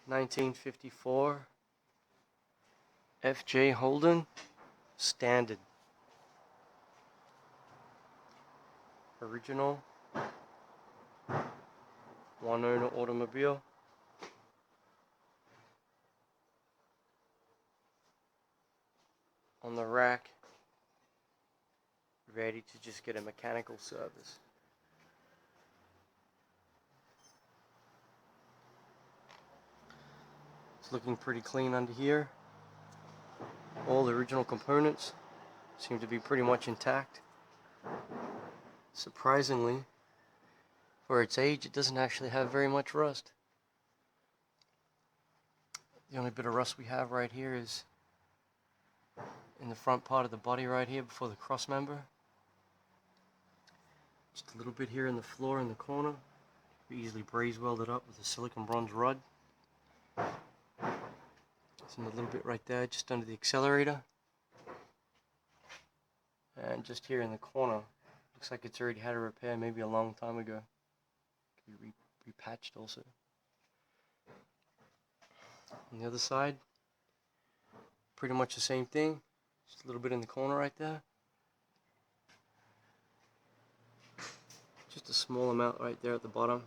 1954 FJ Holden Standard. Original one owner automobile. On the rack, ready to just get a mechanical service. It's looking pretty clean under here. All the original components seem to be pretty much intact. Surprisingly, for its age, it doesn't actually have very much rust. The only bit of rust we have right here is in the front part of the body right here before the cross member. Just a little bit here in the floor in the corner. We easily braze welded up with a silicon bronze rod. There's a little bit right there just under the accelerator. And just here in the corner, looks like it's already had a repair maybe a long time ago. Could be repatched also. On the other side, pretty much the same thing. Just a little bit in the corner right there. Just a small amount right there at the bottom.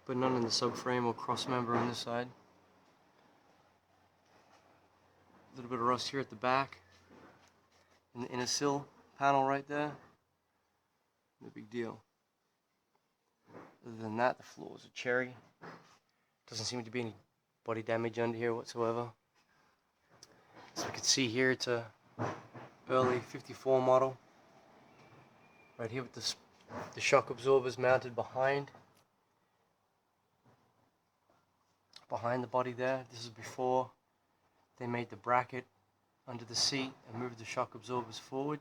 But none in the subframe or cross member on this side. A little bit of rust here at the back. In the inner sill panel right there. No big deal. Other than that, the floor is a cherry. Doesn't seem to be any body damage under here whatsoever. So you can see here, it's a early 54 model. Right here with the shock absorbers mounted behind the body there. This is before they made the bracket under the seat and moved the shock absorbers forward.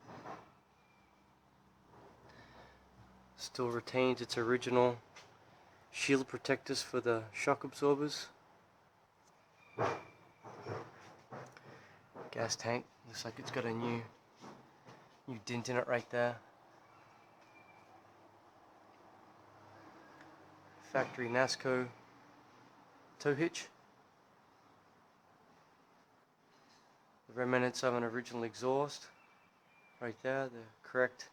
Still retains its original shield protectors for the shock absorbers. Gas tank looks like it's got a new dent in it right there. Factory NASCO tow hitch. The remnants of an original exhaust right there, the correct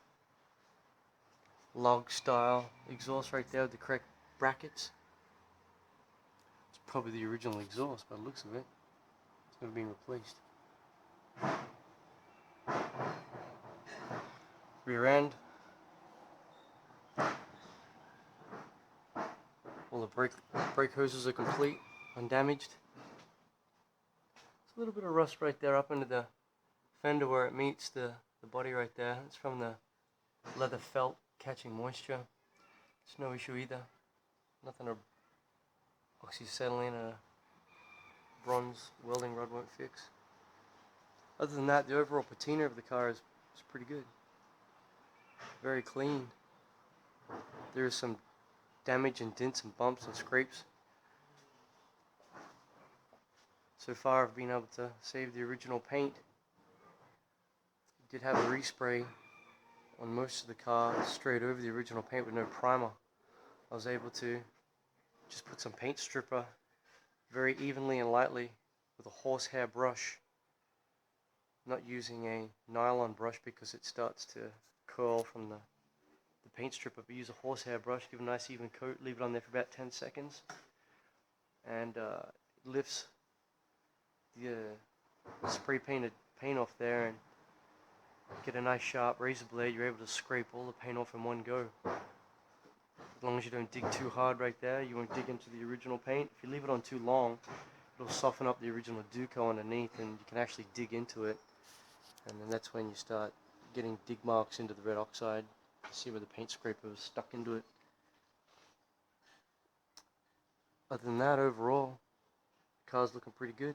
log style exhaust right there with the correct brackets. It's probably the original exhaust by the looks of it. It's never been replaced. Rear end. All the brake hoses are complete, undamaged. There's a little bit of rust right there up into the fender where it meets the body right there. It's from the leather felt catching moisture. It's no issue either. Nothing a oxyacetylene and a bronze welding rod won't fix. Other than that, the overall patina of the car is pretty good. Very clean. There is some damage and dents and bumps and scrapes. So far I've been able to save the original paint. Did have a respray on most of the car straight over the original paint with no primer. I was able to just put some paint stripper very evenly and lightly with a horsehair brush. Not using a nylon brush because it starts to curl from the paint stripper, but use a horsehair brush, give a nice even coat, leave it on there for about 10 seconds, and it lifts the spray painted paint off there, and get a nice sharp razor blade. You're able to scrape all the paint off in one go. As long as you don't dig too hard right there, you won't dig into the original paint. If you leave it on too long, it'll soften up the original Duco underneath, and you can actually dig into it, and then that's when you start getting dig marks into the red oxide. You see where the paint scraper was stuck into it. Other than that, overall, the car's looking pretty good.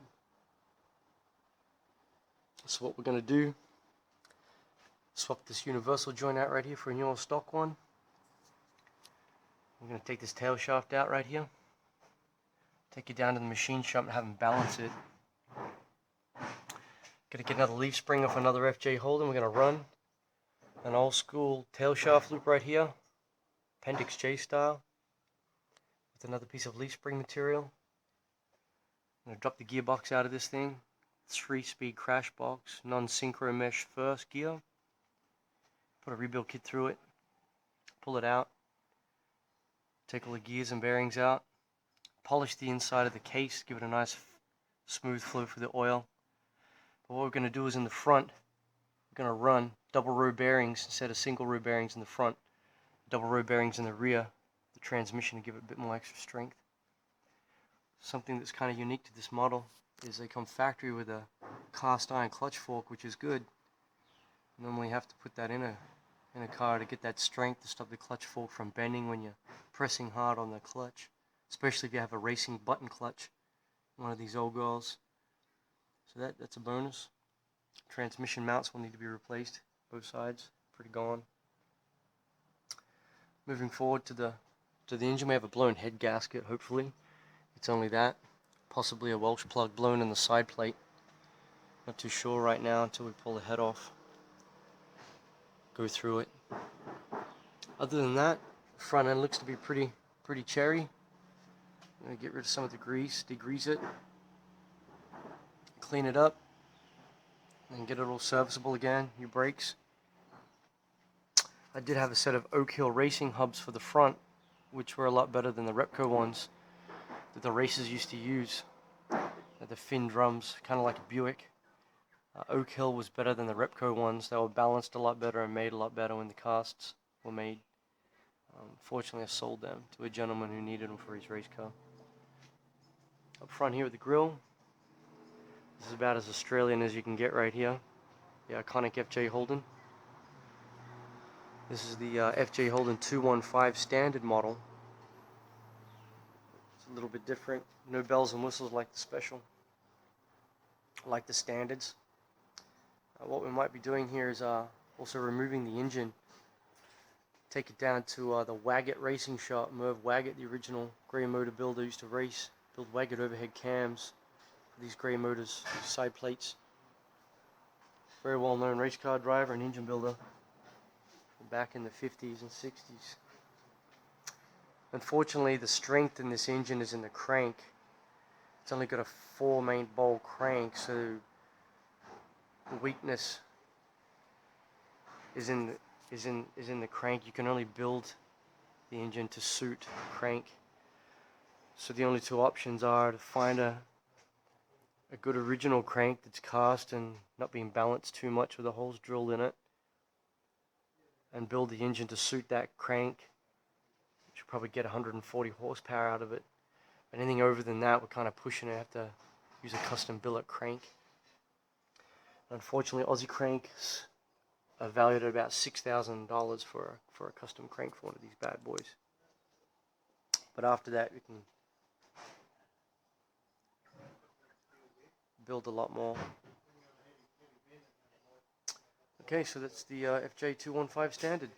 So what we're going to do, swap this universal joint out right here for a newer stock one. I'm going to take this tail shaft out right here, take it down to the machine shop and have them balance it. Got to get another leaf spring off another FJ Holden. We're going to run an old school tail shaft loop right here, Appendix J style, with another piece of leaf spring material. I'm going to drop the gearbox out of this thing. 3-speed crash box, non-synchro mesh first gear. Put a rebuild kit through it. Pull it out. Take all the gears and bearings out. Polish the inside of the case. Give it a nice smooth flow for the oil. But what we're going to do is in the front, we're going to run double row bearings instead of single row bearings in the front. Double row bearings in the rear. The transmission to give it a bit more extra strength. Something that's kind of unique to this model is they come factory with a cast iron clutch fork, which is good. You normally have to put that in a car to get that strength to stop the clutch fork from bending when you're pressing hard on the clutch, especially if you have a racing button clutch, one of these old girls. So that's a bonus. Transmission mounts will need to be replaced, both sides, pretty gone. Moving forward to the engine, we have a blown head gasket, hopefully. It's only that. Possibly a Welsh plug blown in the side plate. Not too sure right now until we pull the head off. Go through it. Other than that, the front end looks to be pretty cherry. I'm going to get rid of some of the grease, degrease it, clean it up, and get it all serviceable again. New brakes. I did have a set of Oak Hill racing hubs for the front, which were a lot better than the Repco ones that the racers used to use. The fin drums, kind of like a Buick. Oak Hill was better than the Repco ones. They were balanced a lot better and made a lot better when the casts were made. Fortunately, I sold them to a gentleman who needed them for his race car. Up front here with the grille, this is about as Australian as you can get right here. The iconic FJ Holden. This is the FJ Holden 215 standard model. It's a little bit different. No bells and whistles like the special, like the standards. What we might be doing here is also removing the engine. Take it down to the WAGGOTT racing shop. Merv WAGGOTT, the original grey motor builder, used to build WAGGOTT overhead cams for these grey motors, side plates. Very well known race car driver and engine builder back in the 50s and 60s. Unfortunately, the strength in this engine is in the crank. It's only got a 4 main bowl crank, so the weakness is in the crank. You can only build the engine to suit the crank. So the only two options are to find a good original crank that's cast and not being balanced too much with the holes drilled in it, and build the engine to suit that crank. You should probably get 140 horsepower out of it. Anything over than that, we're kind of pushing it. Have to use a custom billet crank. Unfortunately, Aussie cranks are valued at about $6,000 for a custom crank for one of these bad boys. But after that, we can build a lot more. Okay, so that's the FJ215 standard.